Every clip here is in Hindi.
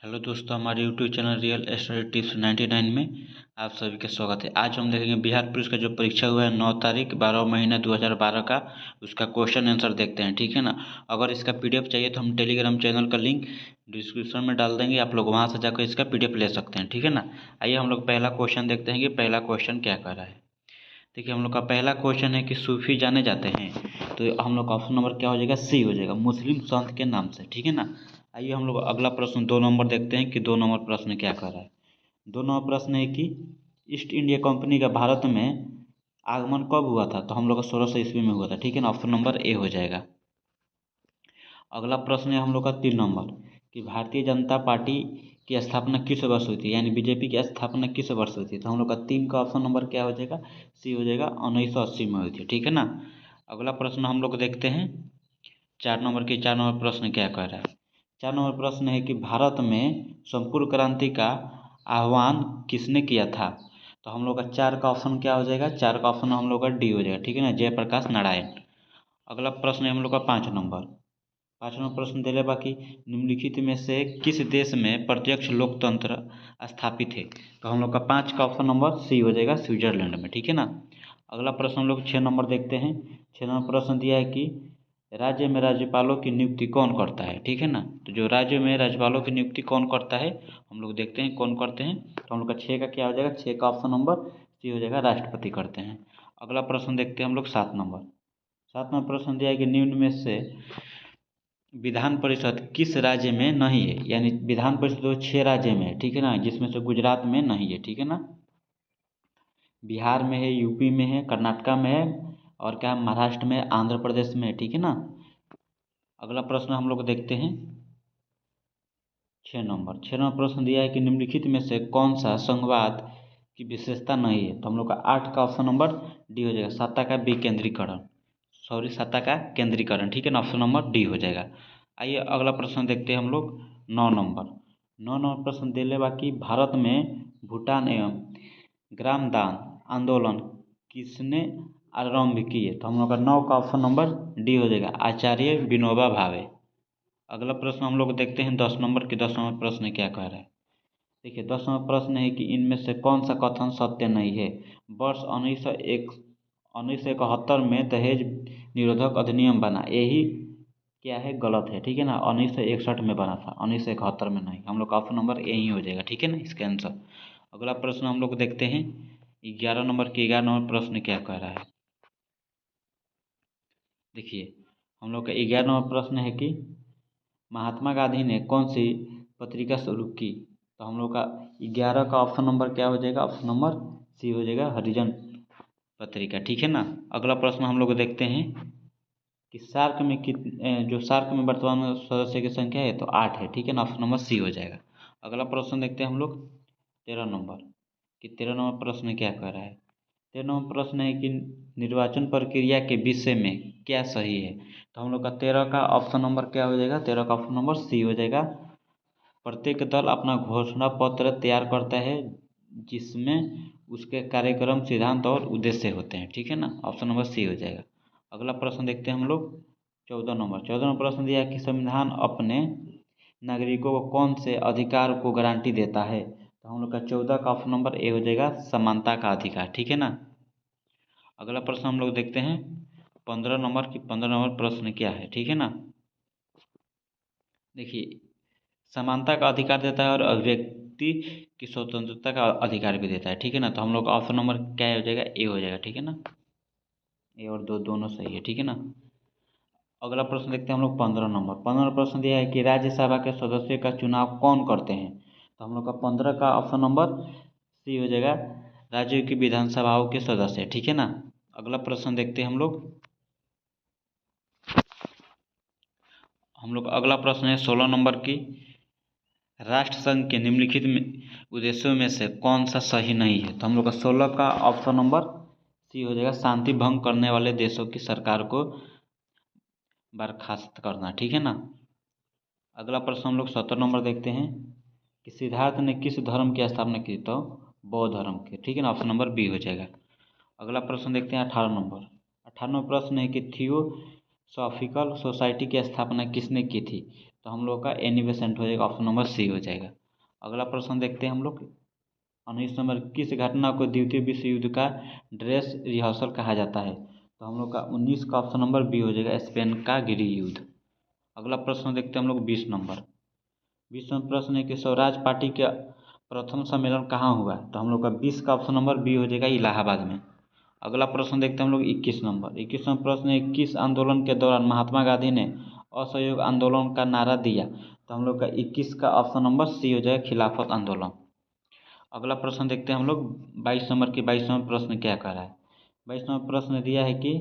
हेलो दोस्तों, हमारे YouTube channel real study tips 99 में आप सभी का स्वागत है। आज हम देखेंगे बिहार पुलिस का जो परीक्षा हुआ है 9 तारीख 12 महीना 2012 का, उसका क्वेश्चन आंसर देखते हैं, ठीक है ना। अगर इसका पीडीएफ चाहिए तो हम टेलीग्राम चैनल का लिंक डिस्क्रिप्शन में डाल देंगे, आप लोग वहाँ से जाकर इसका पीडीएफ ले सकते हैं, ठीक है ना। आइए हम लोग पहला क्वेश्चन देखते हैं कि पहला क्वेश्चन क्या कर रहा है। देखिए, हम लोग का पहला क्वेश्चन है कि सूफी जाने जाते हैं, तो हम लोग का ऑप्शन नंबर क्या हो जाएगा, सी हो जाएगा, मुस्लिम संत के नाम से, ठीक है ना। आइए हम लोग अगला प्रश्न 2 नंबर देखते हैं कि 2 नंबर प्रश्न क्या कर रहा है। 2 नंबर प्रश्न है कि ईस्ट इंडिया कंपनी का भारत में आगमन कब हुआ था, तो हम लोग का 1600 ईस्वी में हुआ था, ठीक है ना। ऑप्शन नंबर ए हो जाएगा। अगला प्रश्न है हम लोग का 3 नंबर कि भारतीय जनता पार्टी की स्थापना किस वर्ष हुई थी, यानी बीजेपी की स्थापना किस वर्ष हुई थी, तो हम लोग का 3 का ऑप्शन नंबर क्या हो जाएगा, सी हो जाएगा, 1980 में हुई थी, ठीक है ना। अगला प्रश्न हम लोग देखते हैं 4 नंबर की 4 नंबर प्रश्न क्या कह रहा है। 4 नंबर प्रश्न है कि भारत में संपूर्ण क्रांति का आह्वान किसने किया था, तो हम लोग का 4 का ऑप्शन क्या हो जाएगा, 4 का ऑप्शन हम लोग का डी हो जाएगा, ठीक है ना, जयप्रकाश नारायण। अगला प्रश्न है हम लोग का 5 नंबर। 5वां प्रश्न दे रहे बाकी निम्नलिखित में से किस देश में प्रत्यक्ष लोकतंत्र स्थापित है, तो हम लोग का 5 का ऑप्शन नंबर सी हो जाएगा, स्विट्जरलैंड में, ठीक है ना। अगला प्रश्न हम लोग 6 नंबर देखते हैं। 6 नंबर प्रश्न दिया है कि राज्य में राज्यपालों की नियुक्ति कौन करता है, ठीक है ना। तो जो राज्य में राज्यपालों की नियुक्ति कौन करता है, हम लोग देखते हैं कौन करते हैं, तो हम लोग का 6 का क्या हो जाएगा, 6 का ऑप्शन नंबर सी हो जाएगा, राष्ट्रपति करते हैं। अगला प्रश्न देखते हैं हम लोग 7 नंबर। 7वां प्रश्न दिया है कि निम्न में से विधान परिषद किस राज्य में नहीं है, यानी विधान परिषद तो 6 राज्य में है, ठीक है ना, जिसमें से गुजरात में नहीं है, ठीक है ना, बिहार में है, यूपी में है, कर्नाटका में है, और क्या महाराष्ट्र में, आंध्र प्रदेश में है, ठीक है ना। अगला प्रश्न हम लोग देखते हैं 6 नंबर। 6 नंबर प्रश्न दिया है कि निम्नलिखित में से कौन सा संघवाद की विशेषता नहीं है, तो हम लोग का 8 का ऑप्शन नंबर डी हो जाएगा, सत्ता का विकेंद्रीकरण, सॉरी सत्ता का केंद्रीकरण, ठीक है ना, ऑप्शन नंबर डी हो जाएगा। आइए अगला प्रश्न देखते हैं हम लोग 9 नंबर। 9 नंबर प्रश्न दे ले बाकी भारत में भूटान एवं ग्राम दान आंदोलन किसने आरंभ किए, तो हम लोग का 9 का ऑप्शन नंबर डी हो जाएगा, आचार्य विनोबा भावे। अगला प्रश्न हम लोग देखते हैं 10 नंबर की 10 नंबर प्रश्न क्या कह रहा है। देखिए 10वां प्रश्न है कि इनमें से कौन सा कथन सत्य नहीं है। वर्ष 1971 में दहेज निरोधक अधिनियम बना, यही क्या है, गलत है, ठीक है ना। 1961 में बना था, 1971 में नहीं, हम लोग का ऑप्शन नंबर यही हो जाएगा, ठीक है ना, इसका आंसर। अगला प्रश्न हम लोग देखते हैं 11 नंबर की 11 नंबर प्रश्न क्या कह रहा है। देखिए हम लोग का 11 नंबर प्रश्न है कि महात्मा गांधी ने कौन सी पत्रिका शुरू की, तो हम लोग का 11 का ऑप्शन नंबर क्या हो जाएगा, ऑप्शन नंबर सी हो जाएगा, हरिजन पत्रिका, ठीक है ना। अगला प्रश्न हम लोग देखते हैं कि सार्क में जो सार्क में वर्तमान में सदस्य की संख्या है तो 8 है, ठीक है ना, ऑप्शन नंबर सी हो जाएगा। अगला प्रश्न देखते हैं हम लोग 13 नंबर कि 13 नंबर प्रश्न क्या कह रहा है। 13 नंबर प्रश्न है कि निर्वाचन प्रक्रिया के विषय में क्या सही है, तो हम लोग का 13 का ऑप्शन नंबर क्या हो जाएगा, 13 का ऑप्शन नंबर सी हो जाएगा, प्रत्येक दल अपना घोषणा पत्र तैयार करता है जिसमें उसके कार्यक्रम सिद्धांत और उद्देश्य होते हैं, ठीक है ना, ऑप्शन नंबर सी हो जाएगा। अगला प्रश्न देखते हैं हम लोग 14 नंबर। 14वां प्रश्न दिया है कि संविधान अपने नागरिकों को कौन से अधिकार को गारंटी देता है, तो हम लोग का 14 का ऑप्शन नंबर ए हो जाएगा, समानता का अधिकार, ठीक है ना। अगला प्रश्न हम लोग देखते हैं 15 नंबर की 15 नंबर प्रश्न क्या है, ठीक है ना। देखिए समानता का अधिकार देता है और अभिव्यक्ति की स्वतंत्रता का अधिकार भी देता है, ठीक है ना, तो हम लोग का ऑप्शन नंबर क्या हो जाएगा, ए हो जाएगा, ठीक है ना, ए और दो दोनों सही है, ठीक है ना। अगला प्रश्न देखते हैं हम लोग 15 नंबर। 15 प्रश्न दिया है कि राज्यसभा के सदस्य का चुनाव कौन करते हैं, तो हम लोग का 15 का ऑप्शन नंबर सी हो जाएगा, राज्यों की विधानसभाओं के सदस्य, ठीक है ना। अगला प्रश्न देखते हैं हम लोग अगला प्रश्न है 16 नंबर की, राष्ट्रसंघ के निम्नलिखित में उद्देश्यों में से कौन सा सही नहीं है, तो हम लोग का 16 का ऑप्शन नंबर सी हो जाएगा, शांति भंग करने वाले देशों की सरकार को बर्खास्त करना, ठीक है ना। अगला प्रश्न हम लोग 17 नंबर देखते हैं कि सिद्धार्थ ने किस धर्म की स्थापना की, तो बौद्ध धर्म की, ठीक है ना, ऑप्शन नंबर बी हो जाएगा। अगला प्रश्न देखते हैं 18 नंबर। 18वां प्रश्न है कि थियोसॉफिकल सोसाइटी की स्थापना किसने की थी, तो हम लोग का एनी बेसेंट हो जाएगा, ऑप्शन नंबर सी हो जाएगा। अगला प्रश्न देखते हैं हम लोग 19 नंबर, किस घटना को द्वितीय विश्व युद्ध का ड्रेस रिहर्सल कहा जाता है? तो हम लोग का 19 का ऑप्शन नंबर बी हो जाएगा, स्पेन का गृह युद्ध। अगला प्रश्न देखते हैं हम लोग 20 नंबर। 20 नंबर प्रश्न है कि स्वराज पार्टी का प्रथम सम्मेलन कहाँ हुआ? तो हम लोग का 20 का ऑप्शन नंबर बी हो जाएगा, इलाहाबाद में। अगला प्रश्न देखते हैं हम लोग 21 नंबर। 21 नंबर प्रश्न है, किस आंदोलन के दौरान महात्मा गांधी ने असहयोग आंदोलन का नारा दिया? तो हम लोग का 21 का ऑप्शन नंबर सी हो जाएगा, खिलाफत आंदोलन। अगला प्रश्न देखते हैं हम लोग 22 नंबर की। 22 नंबर प्रश्न क्या कह रहा है? 22 नंबर प्रश्न दिया है कि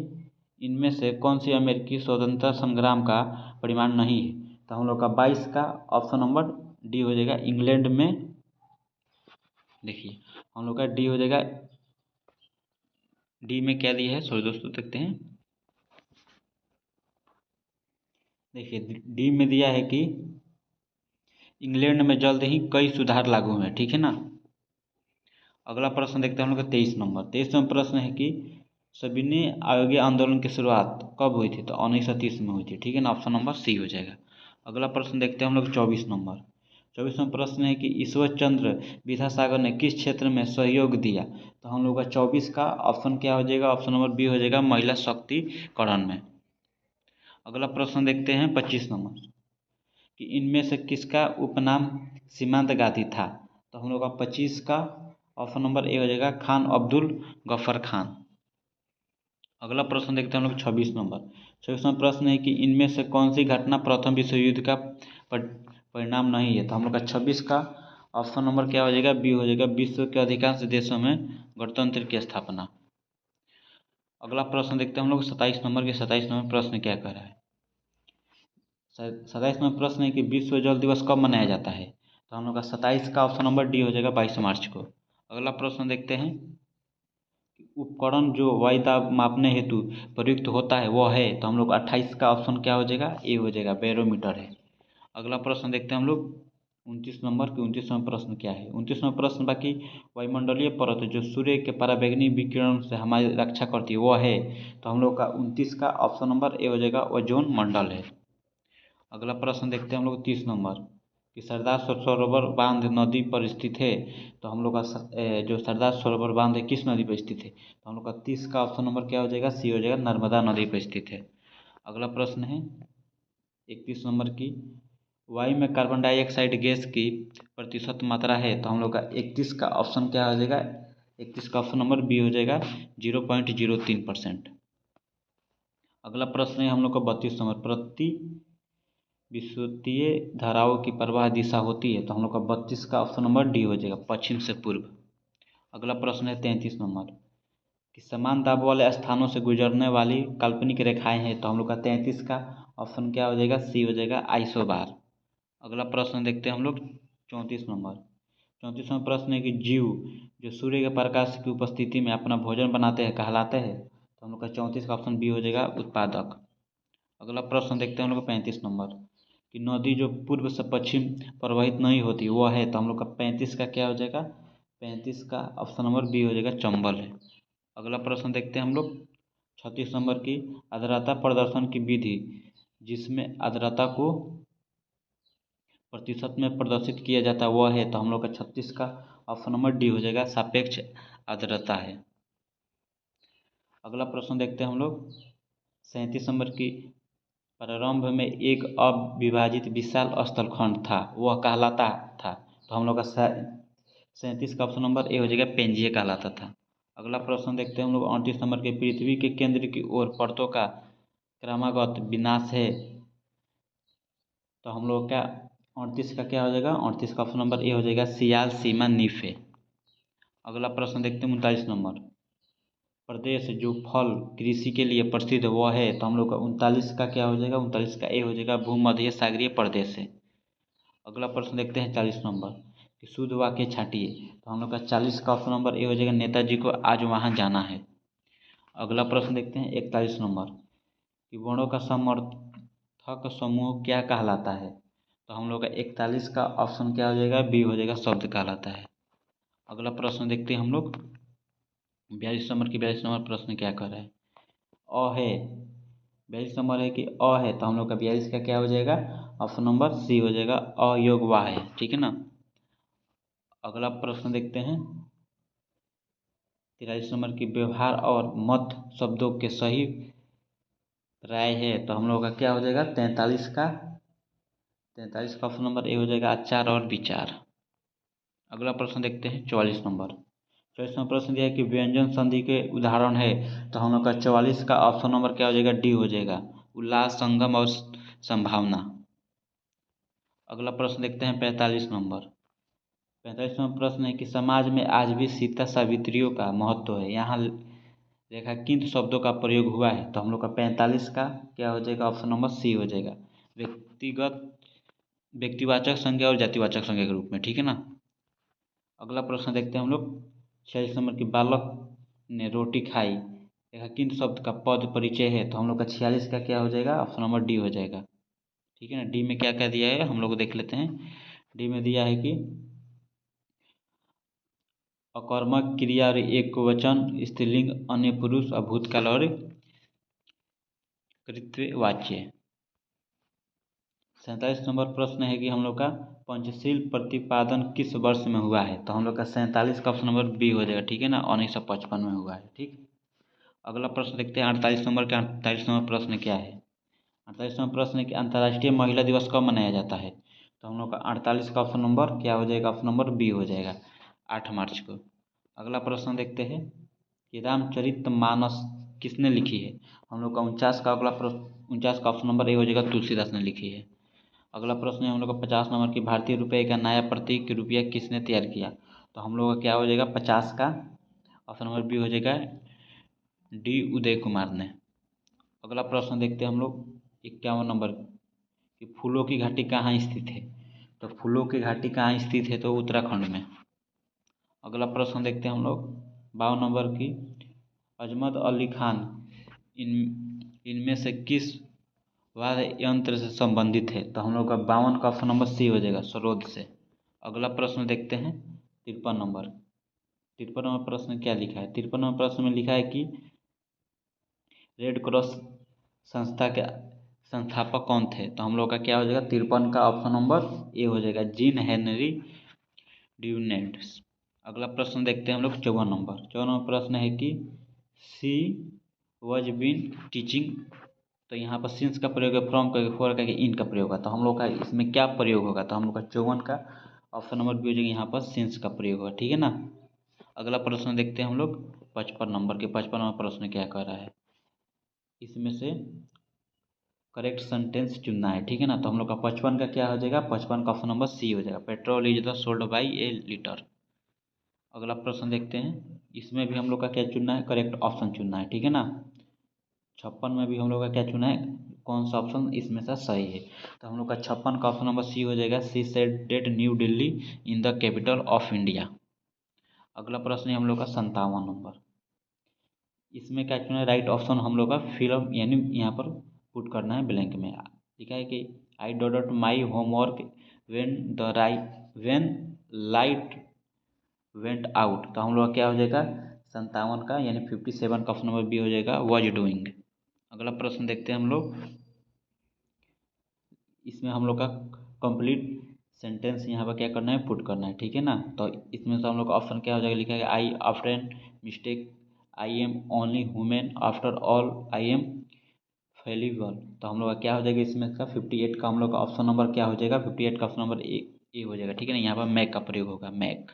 इनमें से कौन सी अमेरिकी स्वतंत्रता संग्राम का परिमाण नहीं है? तो हम लोग का 22 का ऑप्शन नंबर डी हो जाएगा, इंग्लैंड में। देखिए हम लोग का डी हो जाएगा, डी में क्या दिया है, सॉरी दोस्तों देखते हैं। देखिए डी में दिया है कि इंग्लैंड में जल्द ही कई सुधार लागू हुए, ठीक है ना। अगला प्रश्न देखते हैं हम लोग का 23 नंबर। 23 नंबर प्रश्न है कि सविनय आयोगी आंदोलन की शुरुआत कब हुई थी? तो 1930 में हुई थी, ठीक है ना। ऑप्शन नंबर सी हो जाएगा। अगला प्रश्न देखते हैं हम लोग 24 नंबर। 24 नंबर प्रश्न है कि ईश्वर चंद्र विद्यासागर ने किस क्षेत्र में सहयोग दिया? तो हम लोग का 24 का ऑप्शन क्या हो जाएगा, ऑप्शन नंबर बी हो जाएगा, महिला शक्तिकरण में। अगला प्रश्न देखते हैं 25 नंबर कि इनमें से किसका उपनाम सीमांत गांधी था? तो हम लोग का 25 का ऑप्शन नंबर ए हो जाएगा, खान अब्दुल गफर खान। अगला प्रश्न देखते हैं हम लोग 26 नंबर। 26 नंबर प्रश्न है कि इनमें से कौन सी घटना प्रथम विश्व युद्ध का परिणाम नहीं है? तो हम लोग का 26 का ऑप्शन नंबर क्या हो जाएगा, बी हो जाएगा, विश्व के अधिकांश देशों में गणतंत्र की स्थापना। अगला प्रश्न देखते हैं हम लोग 27 नंबर के। 27 नंबर प्रश्न क्या कह रहा है? 27 नंबर प्रश्न है कि विश्व जल दिवस कब मनाया जाता है? तो हम लोग का 27 का ऑप्शन नंबर डी हो जाएगा, 22 मार्च को। अगला प्रश्न देखते हैं, उपकरण जो वायु दाब मापने हेतु प्रयुक्त होता है वह है? तो हम लोग 28 का ऑप्शन क्या हो जाएगा, ए हो जाएगा, बैरोमीटर है। अगला प्रश्न देखते हैं हम लोग 29 नंबर की। 29 नंबर प्रश्न क्या है? 29 नंबर प्रश्न बाकी वायुमंडलीय परत जो सूर्य के पराबैंगनी विकिरण से हमारी रक्षा करती है वह है? तो हम लोग का 29 का ऑप्शन नंबर ए हो जाएगा, ओजोन मंडल है। अगला प्रश्न देखते हैं हम लोग 30 नंबर कि सरदार सरोवर बांध नदी पर स्थित है? तो हम लोग का जो सरदार सरोवर बांध है किस नदी पर स्थित है? तो हम लोग का 30 का ऑप्शन नंबर क्या हो जाएगा, सी हो जाएगा, नर्मदा नदी पर स्थित है। अगला प्रश्न है 31 नंबर की, वायु में कार्बन डाइऑक्साइड गैस की प्रतिशत मात्रा है? तो हम लोग का 31 का ऑप्शन क्या हो जाएगा, 31 का ऑप्शन नंबर बी हो जाएगा, 0.03%। अगला प्रश्न है हम लोग का 32 नंबर, प्रति विद्युतीय धाराओं की प्रवाह दिशा होती है? तो हम लोग का 32 का ऑप्शन नंबर डी हो जाएगा, पश्चिम से पूर्व। अगला प्रश्न है 33 नंबर कि समान दाब वाले स्थानों से गुजरने वाली काल्पनिक रेखाएं हैं? तो हम लोग का 33 का ऑप्शन क्या हो जाएगा, सी हो जाएगा, आइसोबार। अगला प्रश्न देखते हैं हम लोग 34 नंबर। 34 नंबर प्रश्न है कि जीव जो सूर्य के प्रकाश की उपस्थिति में अपना भोजन बनाते हैं कहलाते हैं? तो हम लोग का 34 का ऑप्शन बी हो जाएगा, उत्पादक। अगला प्रश्न देखते हैं हम लोग का 35 नंबर कि नदी जो पूर्व से पश्चिम प्रवाहित नहीं होती वह है? तो हम लोग का 35 का क्या हो जाएगा, 35 का ऑप्शन नंबर बी हो जाएगा, चंबल है। अगला प्रश्न देखते हैं हम लोग 36 नंबर की, आर्द्रता प्रदर्शन की विधि जिसमें आर्द्रता को प्रतिशत में प्रदर्शित किया जाता है वह है? तो हम लोग का 36 का ऑप्शन नंबर डी हो जाएगा, सापेक्ष आर्द्रता है। अगला प्रश्न देखते हैं हम लोग 37 नंबर की, प्रारंभ में एक अविभाजित विशाल स्थलखंड था वह कहलाता था? तो हम लोग का 37 का ऑप्शन नंबर ए हो जाएगा, पेंजिया कहलाता था। अगला प्रश्न देखते हैं हम लोग 38 नंबर के, पृथ्वी के केंद्र की ओर परतों का क्रमागत विनाश है? तो हम लोग का 38 का क्या हो जाएगा, 38 का ऑप्शन नंबर ए हो जाएगा, सियाल सीमा नीफे। अगला प्रश्न देखते हैं 39 नंबर, प्रदेश जो फल कृषि के लिए प्रसिद्ध वह है? तो हम लोग का 39 का क्या हो जाएगा, 39 का ए हो जाएगा, भूमध्य सागरीय प्रदेश है। अगला प्रश्न देखते हैं 40 नंबर कि शुद्ध वाक्य छाटिए? तो हम लोग का 40 का ऑप्शन नंबर ए हो जाएगा, नेताजी को आज वहाँ जाना है। अगला प्रश्न देखते हैं 41 नंबर कि वर्णों का समर्थक समूह क्या कहलाता है? तो हम लोग का 41 का ऑप्शन क्या हो जाएगा, बी हो जाएगा, शब्द कहलाता है। अगला प्रश्न देखते हैं हम लोग 42 नंबर की। 42 नंबर प्रश्न क्या कर रहा है, अ है। 42 नंबर है कि अ है, तो हम लोग का 42 का क्या हो जाएगा, ऑप्शन नंबर सी हो जाएगा अयोग्य है, ठीक है ना। अगला प्रश्न देखते हैं 43 नंबर की व्यवहार और मत शब्दों के सही राय है, तो हम लोग का क्या हो जाएगा 43 का ऑप्शन नंबर ए हो जाएगा आचार और विचार। अगला प्रश्न देखते हैं 44 नंबर प्रश्न दिया है कि व्यंजन संधि के उदाहरण है, तो हम लोग का 44 का ऑप्शन नंबर क्या हो जाएगा डी हो जाएगा उल्लास, संगम और संभावना। अगला प्रश्न देखते हैं 45 नंबर प्रश्न है कि समाज में आज भी सीता सावित्रियों का महत्व है, यहाँ रेखांकित शब्दों का प्रयोग हुआ है, तो हम लोग का 45 का क्या हो जाएगा ऑप्शन नंबर सी हो जाएगा व्यक्तिवाचक संज्ञा और जातिवाचक संज्ञा के रूप में, ठीक है ना। अगला प्रश्न देखते हैं हम लोग 46 नंबर की बालक ने रोटी खाई, रेखांकित शब्द का पद परिचय है, तो हम लोग का 46 का क्या हो जाएगा ऑप्शन नंबर डी हो जाएगा, ठीक है ना। डी में क्या क्या दिया है हम लोग देख लेते हैं। डी में दिया है कि अकर्मक क्रिया और एक वचन स्त्रीलिंग अन्य पुरुष और भूतकाल और कृत्यवाच्य। 47 नंबर प्रश्न है कि हम लोग का पंचशील प्रतिपादन किस वर्ष में हुआ है, तो हम लोग का 47 का ऑप्शन नंबर बी हो जाएगा, ठीक है ना 1955 में हुआ है, ठीक। अगला प्रश्न देखते हैं 48 नंबर का। 48 नंबर प्रश्न क्या है 48 नंबर प्रश्न है कि अंतर्राष्ट्रीय महिला दिवस कब मनाया जाता है, तो हम लोग का 48 का ऑप्शन नंबर क्या हो जाएगा ऑप्शन नंबर बी हो जाएगा 8 मार्च को। अगला प्रश्न देखते हैं कि रामचरितमानस किसने लिखी है, हम लोग का 49 का ऑप्शन नंबर ए हो जाएगा तुलसीदास ने लिखी है। अगला प्रश्न है हम लोग का 50 नंबर की भारतीय रुपये का नया प्रतीक रुपया किसने तैयार किया, तो हम लोग का क्या हो जाएगा 50 का ऑप्शन नंबर बी हो जाएगा डी उदय कुमार ने। अगला प्रश्न देखते हैं हम लोग 51 नंबर कि फूलों की घाटी कहाँ स्थित है, तो फूलों की घाटी कहाँ स्थित है तो उत्तराखंड में। अगला प्रश्न देखते हैं हम लोग 52 नंबर की अजमत अली खान इनमें से किस वाद्य यंत्र से संबंधित है, तो हम लोग का 52 का ऑप्शन नंबर सी हो जाएगा सरोद से। अगला प्रश्न देखते हैं 53 नंबर प्रश्न क्या लिखा है। 53 नंबर प्रश्न में लिखा है कि रेड क्रॉस संस्था के संस्थापक कौन थे, तो हम लोग का क्या हो जाएगा 53 का ऑप्शन नंबर ए हो जाएगा जीन हेनरी ड्यूनेंट्स। अगला प्रश्न देखते हैं हम लोग 54 नंबर प्रश्न है कि सी वॉज बीन टीचिंग, तो यहाँ पर सिंस का प्रयोग है फ्रॉम करके फॉर करके इन का प्रयोग होगा, तो हम लोग का इसमें क्या प्रयोग होगा, तो हम लोग का 54 का ऑप्शन नंबर बी हो जाएगा यहाँ पर सिंस का प्रयोग होगा, ठीक है ना। अगला प्रश्न देखते हैं हम लोग 55 नंबर प्रश्न क्या कह रहा है, इसमें से करेक्ट सेंटेंस चुनना है, ठीक है ना। तो हम लोग का 55 का क्या हो जाएगा 55 का ऑप्शन नंबर सी हो जाएगा petrol is the sold by A litre. अगला प्रश्न देखते हैं, इसमें भी हम लोग का क्या चुनना है करेक्ट ऑप्शन चुनना है, ठीक है ना। 56 में भी हम लोग का क्या चुना है कौन सा ऑप्शन इसमें से सही है, तो हम लोग का 56 का ऑप्शन नंबर सी हो जाएगा she said that New Delhi in the capital of India. अगला प्रश्न है हम लोग का 57 नंबर, इसमें क्या चुना है राइट ऑप्शन हम लोग का फिल्म यानी यहाँ पर पुट करना है ब्लैंक में। लिखा है कि आई डोडट my homework when light went out, तो हम लोग का क्या हो जाएगा 57 का यानी 57 का ऑप्शन नंबर बी हो जाएगा वॉज डूइंग। अगला प्रश्न देखते हैं हम लोग, इसमें हम लोग का कंप्लीट सेंटेंस यहाँ पर क्या करना है पुट करना है, ठीक है ना। तो इसमें से हम लोग का ऑप्शन क्या हो जाएगा लिखा है I after mistake I am only human after all I am fallible, तो हम लोग का क्या हो जाएगा इसमें का 58 का हम लोग का ऑप्शन नंबर क्या हो जाएगा 58 का ऑप्शन नंबर ए हो जाएगा, ठीक है ना। यहाँ पर मैक का प्रयोग होगा मैक।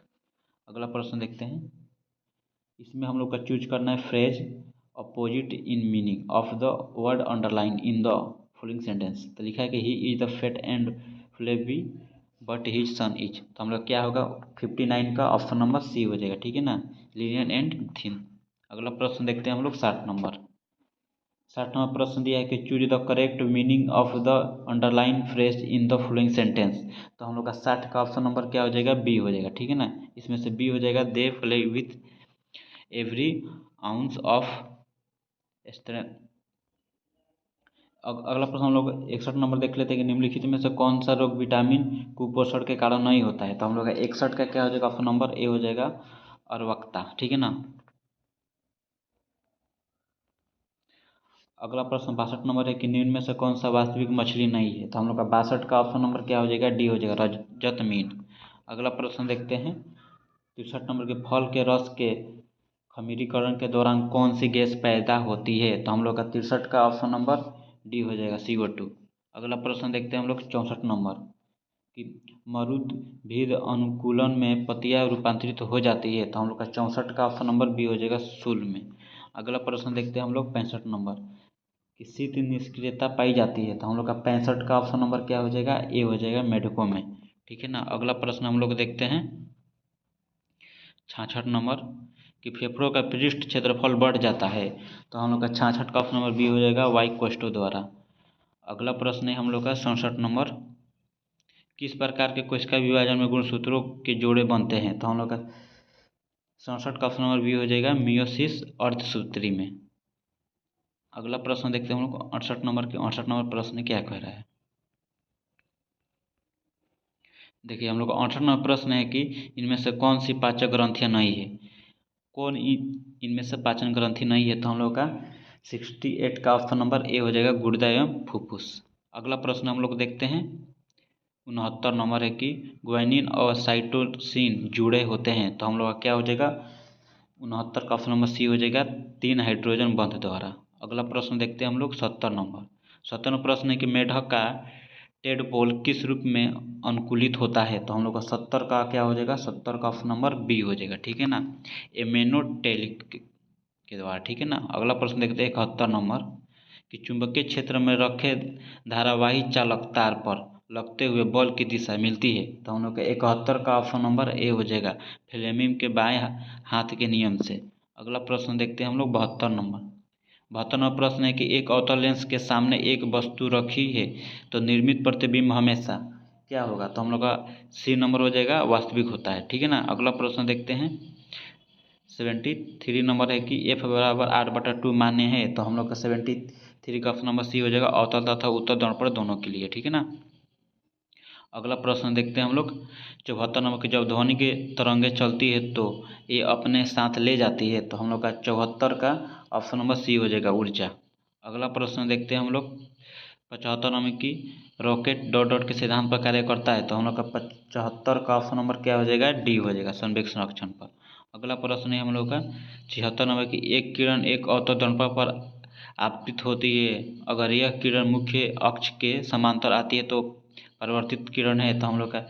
अगला प्रश्न देखते हैं, इसमें हम लोग का चूज करना है phrase opposite in meaning of the word underline in the following sentence, तो लिखा है कि he is the fat and flabby but his son is, तो हम लोग क्या होगा 59 का ऑप्शन नंबर सी हो जाएगा, ठीक है ना लीनियन एंड थिन। अगला प्रश्न देखते हैं हम लोग 60 नंबर प्रश्न दिया है कि choose the correct meaning of the underline phrase in the following sentence, तो हम लोग का 60 का ऑप्शन नंबर क्या हो जाएगा बी हो जाएगा, ठीक है ना। इसमें से बी हो जाएगा they play with every ounce of strength. अगला प्रश्न हम लोग 61 नंबर देख लेते हैं कि निम्नलिखित में से कौन सा रोग विटामिन कुपोषण के कारण नहीं होता है, तो हम लोग का 61 का क्या हो जाएगा ऑप्शन नंबर ए हो जाएगा अर्वकता, ठीक है ना। अगला प्रश्न 62 नंबर है कि निम्न में से कौन सा वास्तविक मछली नहीं है। तो हम लोग का 62 का ऑप्शन नंबर क्या हो जाएगा, डी हो जाएगा, रजत मीन। अगला प्रश्न देखते हैं 63 नंबर के फल के रस के खमीरीकरण के दौरान कौन सी गैस पैदा होती है। तो हम लोग का 63 का ऑप्शन नंबर डी हो जाएगा, CO2। अगला प्रश्न देखते हैं हम लोग 64 नंबर कि मरुद्भिद अनुकूलन में पत्तियां रूपांतरित हो जाती है। तो हम लोग का 64 का ऑप्शन नंबर बी हो जाएगा, सूल में। अगला प्रश्न देखते हैं हम लोग 65 नंबर कि शीत निष्क्रियता पाई जाती है। तो हम लोग का 65 का ऑप्शन नंबर क्या हो जाएगा, ए हो जाएगा, मेढकों में। ठीक है ना। अगला प्रश्न हम लोग देखते हैं 66 नंबर कि फेफड़ों का पृष्ठ क्षेत्रफल बढ़ जाता है। तो हम लोग का 66 का ऑप्शन नंबर बी हो जाएगा, वाई कोस्टो द्वारा। अगला प्रश्न है हम लोग का 67 नंबर किस प्रकार के कोशिका विभाजन में गुणसूत्रों के जोड़े बनते हैं। तो हम लोग का 67 का ऑप्शन नंबर बी हो जाएगा, मियोसिस अर्धसूत्री में। अगला प्रश्न देखते हैं हम लोग 68 नंबर के 68 नंबर प्रश्न क्या कह रहा है। देखिए हम लोग का 68 नंबर प्रश्न है कि इनमें से कौन सी पाचक ग्रंथियां नहीं है। कौन इनमें से पाचन ग्रंथि नहीं है। तो हम लोग का 68 का ऑप्शन नंबर ए हो जाएगा, गुर्दा एवं फुफ्फुस। अगला प्रश्न हम लोग देखते हैं 69 नंबर है कि ग्वानिन और साइटोसिन जुड़े होते हैं। तो हम लोग का क्या हो जाएगा, 69 का ऑप्शन नंबर सी हो जाएगा, 3 हाइड्रोजन बंध द्वारा। अगला प्रश्न देखते हैं हम लोग 70 नंबर। 70 नंबर प्रश्न है कि मेढक का टेडपोल किस रूप में अनुकूलित होता है। तो हम लोग का 70 का क्या हो जाएगा, 70 का ऑप्शन नंबर बी हो जाएगा। ठीक है ना, एमेनोटेलिक के द्वारा। ठीक है ना। अगला प्रश्न देखते हैं 71 नंबर कि चुंबकीय क्षेत्र में रखे धारावाही चालक तार पर लगते हुए बल की दिशा मिलती है। तो हम लोग का 71 का ऑप्शन नंबर ए हो जाएगा, फ्लेमिंग के बाएं हाथ के नियम से। अगला प्रश्न देखते हैं हम लोग 72 नंबर। 72 नंबर प्रश्न है कि एक अवतल लेंस के सामने एक वस्तु रखी है तो निर्मित प्रतिबिंब हमेशा क्या होगा। तो हम लोग का सी नंबर हो जाएगा, वास्तविक होता है। ठीक है ना। अगला प्रश्न देखते हैं 73 नंबर है कि एफ बराबर 8/2 मान्य है। तो हम लोग का 73 का ऑप्शन नंबर सी हो जाएगा, अवतल तथा उत्तल दर्पण दोनों के लिए। ठीक है ना। अगला प्रश्न देखते हैं हम लोग 74 नंबर की जब ध्वनि की तरंगें चलती है तो ये अपने साथ ले जाती है। तो हम लोग का 74 का ऑप्शन नंबर सी हो जाएगा, ऊर्जा। अगला प्रश्न देखते हैं हम लोग 75 नंबर की रॉकेट डॉट डॉट के सिद्धांत पर कार्य करता है। तो हम लोग का 75 का ऑप्शन नंबर क्या हो जाएगा, डी हो जाएगा, संवेग संरक्षण पर। अगला प्रश्न है हम लोग का 76 नंबर की एक किरण एक अवतल दर्पण पर आपतित होती है। अगर यह किरण मुख्य अक्ष के समांतर आती है तो परिवर्तित किरण है। तो हम लोग का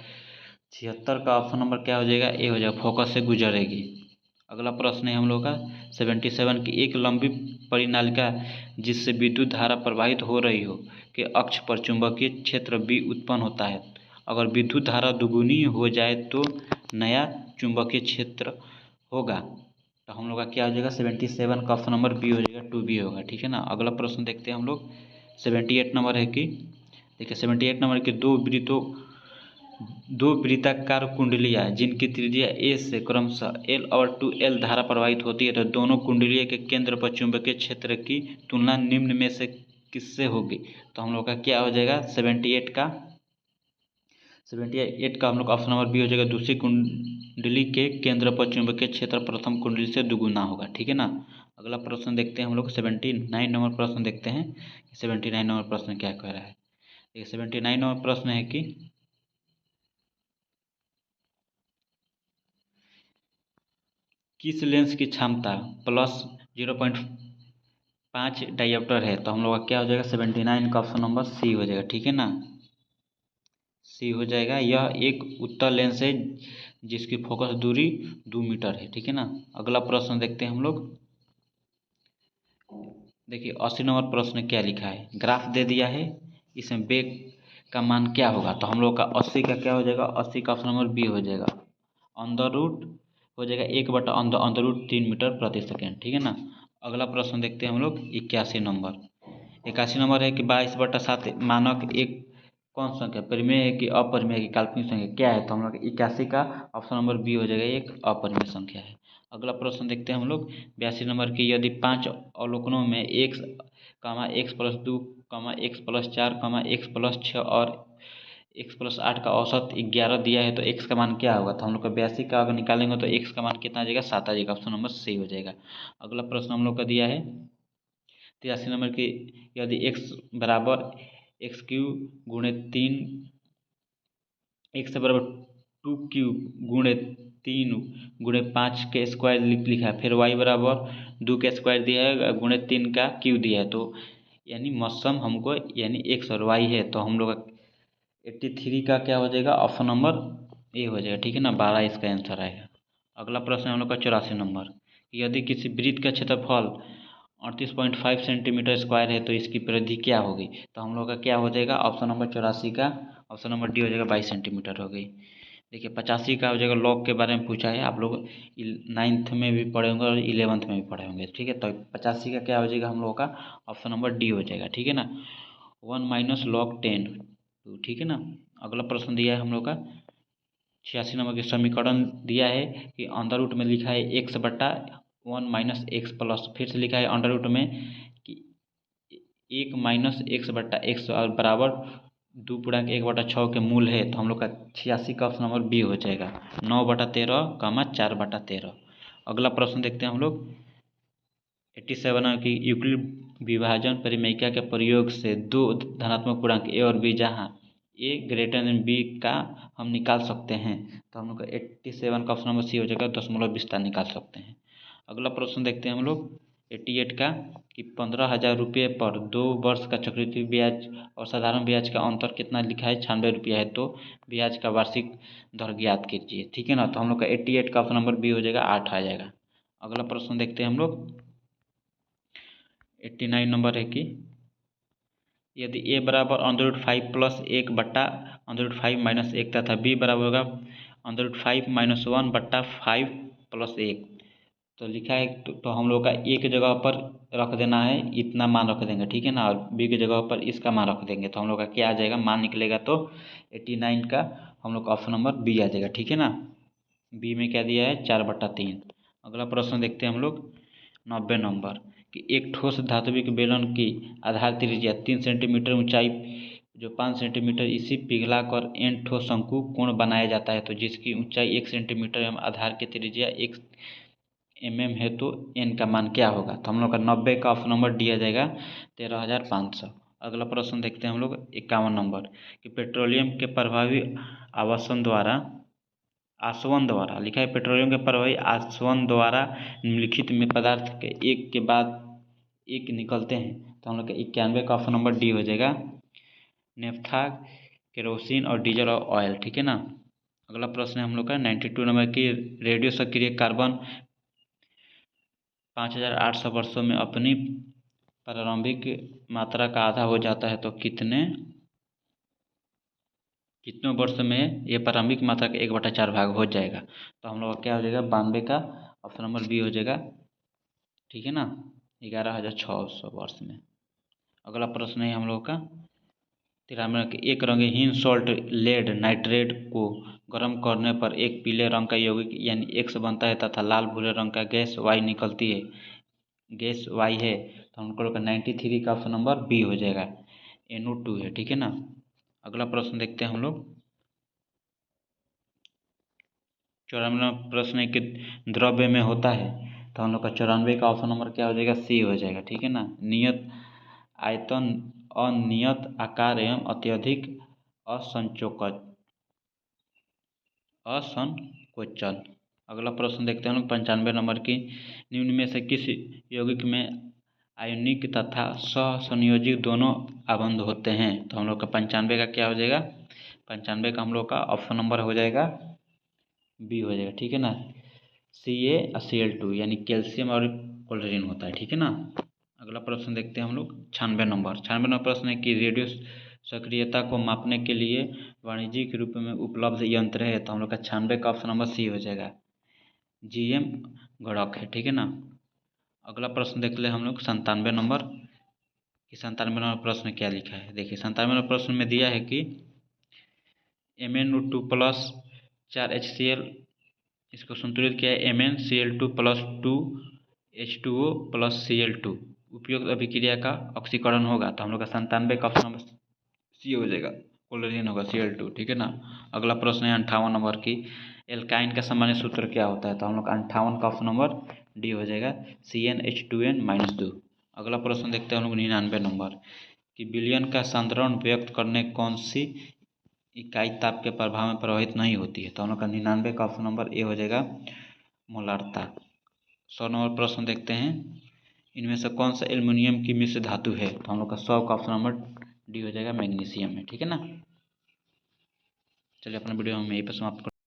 76 का ऑप्शन नंबर क्या हो जाएगा, ए हो जाएगा, फोकस से गुजरेगी। अगला प्रश्न है हम लोग का 77 की एक लंबी परिनालिका जिससे विद्युत धारा प्रवाहित हो रही हो के अक्ष पर चुंबकीय क्षेत्र बी उत्पन्न होता है। अगर विद्युत धारा दुगुनी हो जाए तो नया चुंबकीय क्षेत्र होगा। तो हम लोग का क्या हो जाएगा, 77 का ऑप्शन नंबर बी हो जाएगा, 2B होगा। ठीक है ना। अगला प्रश्न देखते हैं हम लोग 78 नंबर है कि देखिए 78 नंबर के दो वृत्ताकार कुंडलियाँ जिनकी त्रिज्या ए से क्रमशः एल और 2L धारा प्रवाहित होती है। तो दोनों कुंडलियों के केंद्र पर चुंबकीय क्षेत्र की तुलना निम्न में से किससे होगी। तो हम लोग का क्या हो जाएगा, 78 का हम लोग ऑप्शन नंबर बी हो जाएगा, दूसरी कुंडली के केंद्र पर चुंबकीय क्षेत्र प्रथम कुंडली से दुगुना होगा। ठीक है ना। अगला प्रश्न देखते हैं हम लोग 79 नंबर प्रश्न देखते हैं 79 नंबर प्रश्न क्या कह रहा है। 79 नंबर प्रश्न है कि किस लेंस की क्षमता +0.5 डायोप्टर है। तो हम लोग का क्या हो जाएगा, 79 का ऑप्शन नंबर सी हो जाएगा। ठीक है ना, सी हो जाएगा। यह एक उत्तल लेंस है जिसकी फोकस दूरी 2 मीटर है। ठीक है ना। अगला प्रश्न देखते हैं हम लोग। देखिए 80 नंबर प्रश्न क्या लिखा है, ग्राफ दे दिया है, इसमें बेग का मान क्या होगा। तो हम लोग का 80 का क्या हो जाएगा, 80 का ऑप्शन नंबर बी हो जाएगा, अंडर रूट हो जाएगा 1/√3 मीटर प्रति सेकेंड। ठीक है ना। अगला प्रश्न देखते हैं हम लोग 81 नंबर। 81 नंबर है कि 22/7 मानक एक कौन संख्या, परिमेय है कि अपरिमेय है कि काल्पनिक संख्या क्या है। तो हम लोग 81 का ऑप्शन नंबर बी हो जाएगा, एक अपरिमेय संख्या है। अगला प्रश्न देखते हैं हम लोग 82 नंबर की, यदि 5 अवलोकनों में x, x+2, x+4, x+6 और x+8 का औसत 11 दिया है तो x का मान क्या होगा। तो हम लोग का 82 का अगर निकालेंगे तो x का मान कितना आ जाएगा, 7 आ जाएगा, ऑप्शन नंबर सी हो जाएगा। अगला प्रश्न हम लोग का दिया है 83 नंबर की यदि x बराबर एक्स क्यूब गुणे 3, x बराबर 2 क्यूब गुणे 3 गुणे 5 के स्क्वायर लिखा है, फिर y बराबर 2 के स्क्वायर दिया है गुणे 3 का क्यूब दिया है। तो यानी मौसम हमको यानी x और y है, तो हम लोग का 83 का क्या हो जाएगा, ऑप्शन नंबर ए हो जाएगा। ठीक है ना, 12 इसका आंसर आएगा। अगला प्रश्न है हम लोग का 84 नंबर। यदि किसी वृत्त का क्षेत्रफल 38.5 सेंटीमीटर स्क्वायर है तो इसकी परिधि क्या होगी। तो हम लोग का क्या हो जाएगा, ऑप्शन नंबर 84 का ऑप्शन नंबर डी हो जाएगा, 22 सेंटीमीटर हो गई। देखिए 85 का हो जाएगा, लॉग के बारे में पूछा है, आप लोग 9th में भी पढ़े होंगे और 11th में भी पढ़े होंगे। ठीक है, तो 85 का क्या हो जाएगा हम लोग का, ऑप्शन नंबर डी हो जाएगा। ठीक है ना, 1 माइनस लॉग 10। ठीक है ना, अगला प्रश्न दिया है हम लोग का 86 नंबर के समीकरण दिया है कि अंडर रूट में लिखा है एक्स बट्टा 1 माइनस एक्स प्लस, फिर से लिखा है अंडर रूट में कि 1 माइनस एक्स बट्टा एक्स और बराबर 2 पूर्णांक 1/6 के मूल है। तो हम लोग का 86 का ऑप्शन नंबर बी हो जाएगा, 9/13, 4/13। अगला प्रश्न देखते हैं हम लोग 87 की यूक्लिड विभाजन परिमेयिका के प्रयोग से दो धनात्मक पूर्णांक ए और बी जहाँ ए ग्रेटर देन बी का हम निकाल सकते हैं। तो हम लोग का 87 का ऑप्शन नंबर सी हो जाएगा, दशमलव विस्तार निकाल सकते हैं। अगला प्रश्न देखते हैं हम लोग 88 का कि 15,000 रुपये पर 2 वर्ष का चक्रवृद्धि ब्याज और साधारण ब्याज का अंतर कितना लिखा है, 96 रुपया है। तो ब्याज का वार्षिक दर ज्ञात कीजिए। ठीक है ना, तो हम लोग का 88 का ऑप्शन नंबर बी हो जाएगा, 8 आ जाएगा। अगला प्रश्न देखते हैं हम लोग 89 नंबर है कि यदि a बराबर √5 प्लस 1/√5 माइनस 1 तथा b बराबर होगा √5 माइनस 1/5 प्लस 1, तो लिखा है तो हम लोग का ए की जगह पर रख देना है, इतना मान रख देंगे। ठीक है ना, और बी की जगह पर इसका मान रख देंगे। तो हम लोग का क्या आ जाएगा, मान निकलेगा तो 89 का हम लोग का ऑप्शन नंबर बी आ जाएगा। ठीक है ना, बी में क्या दिया है, 4/3। अगला प्रश्न देखते हैं हम लोग 90 नंबर कि एक ठोस धात्विक बेलन की आधार त्रिज्या 3 सेंटीमीटर, ऊंचाई जो 5 सेंटीमीटर, इसी पिघला कर एन ठोस शंकु कोण बनाया जाता है। तो जिसकी ऊंचाई 1 सेंटीमीटर एवं आधार की त्रिज्या 1 mm है, तो एन का मान क्या होगा। तो हम लोग का 90 का ऑप्शन नंबर डी आ जाएगा, 13,500। अगला प्रश्न देखते हैं हम लोग 51 नंबर कि पेट्रोलियम के प्रभावी आसवन द्वारा लिखा है, पेट्रोलियम के प्रभावी आसवन द्वारा निम्नलिखित में पदार्थ के एक के बाद एक निकलते हैं। तो हम लोग का 91 का ऑप्शन नंबर डी हो जाएगा, नेफ्था, केरोसिन और डीजल और ऑयल। ठीक है ना, अगला प्रश्न है हम लोग का 92 नंबर की रेडियो सक्रिय कार्बन 5,800 वर्षों में अपनी प्रारंभिक मात्रा का आधा हो जाता है, तो कितने वर्ष में ये प्रारंभिक मात्रा का 1/4 भाग हो जाएगा। तो हम लोग का क्या हो जाएगा, 92 का ऑप्शन नंबर बी हो जाएगा। ठीक है ना, 11,600 वर्ष में। अगला प्रश्न है हम लोग का 93 के एक रंगहीन सॉल्ट लेड नाइट्रेट को गर्म करने पर एक पीले रंग का यौगिक यानी एक्स बनता है तथा लाल भूरे रंग का गैस वाई निकलती है, गैस वाई है। तो हम लोग का 93 का ऑप्शन नंबर बी हो जाएगा, NO2 है। ठीक है ना, अगला प्रश्न देखते हैं हम लोग 94 प्रश्न है कि द्रव्य में होता है। तो हम लोग का 94 का ऑप्शन नंबर क्या हो जाएगा, सी हो जाएगा। ठीक है ना, नियत आयतन, अनियत आकार एवं अत्यधिक असंकोचन। अगला प्रश्न देखते हैं हम लोग 95 नंबर की निम्न में से किस यौगिक में आयनिक तथा सहसंयोजक दोनों आबंध होते हैं। तो हम लोग का 95 का क्या हो जाएगा, 95 का हम लोग का ऑप्शन नंबर हो जाएगा बी हो जाएगा। ठीक है ना, CaCl2 यानी कैल्शियम और क्लोरीन होता है। ठीक है ना, अगला प्रश्न देखते हैं हम लोग 96 नंबर प्रश्न है कि रेडियो सक्रियता को मापने के लिए वाणिज्यिक रूप में उपलब्ध यंत्र है। तो हम लोग का 96 का ऑप्शन नंबर सी हो जाएगा, GM गणक है। ठीक है ना, अगला प्रश्न देख ले हम लोग 97 नंबर कि 97 नंबर प्रश्न क्या लिखा है। देखिए 97 नंबर प्रश्न में दिया है कि MnO2 प्लस 4HCl इसको संतुलित किया है MnCl2 plus 2H2O plus Cl2 उपयुक्त अभिक्रिया का ऑक्सीकरण होगा। तो हम लोग का 97 का ऑप्शन नंबर सी हो जाएगा, क्लोरीन होगा, Cl2। ठीक है ना, अगला प्रश्न है 58 नंबर की एल्काइन का सामान्य सूत्र क्या होता है। तो हम लोग का 58 का ऑप्शन नंबर डी हो जाएगा, CnH2n-2। अगला प्रश्न देखते हैं हम लोग 99 नंबर कि विलयन का सांद्रण व्यक्त करने कौन सी इकाई ताप के प्रभाव में प्रभावित नहीं होती है। तो हम लोग का 99 का ऑप्शन नंबर ए हो जाएगा मोलारता। 100 नंबर प्रश्न देखते हैं इनमें से कौन सा एल्युमिनियम की मिश्र धातु है। तो हम लोग का 100 का ऑप्शन नंबर डी हो जाएगा मैग्नीशियम है। ठीक है ना। चलिए अपना वीडियो हम यहीं पर समाप्त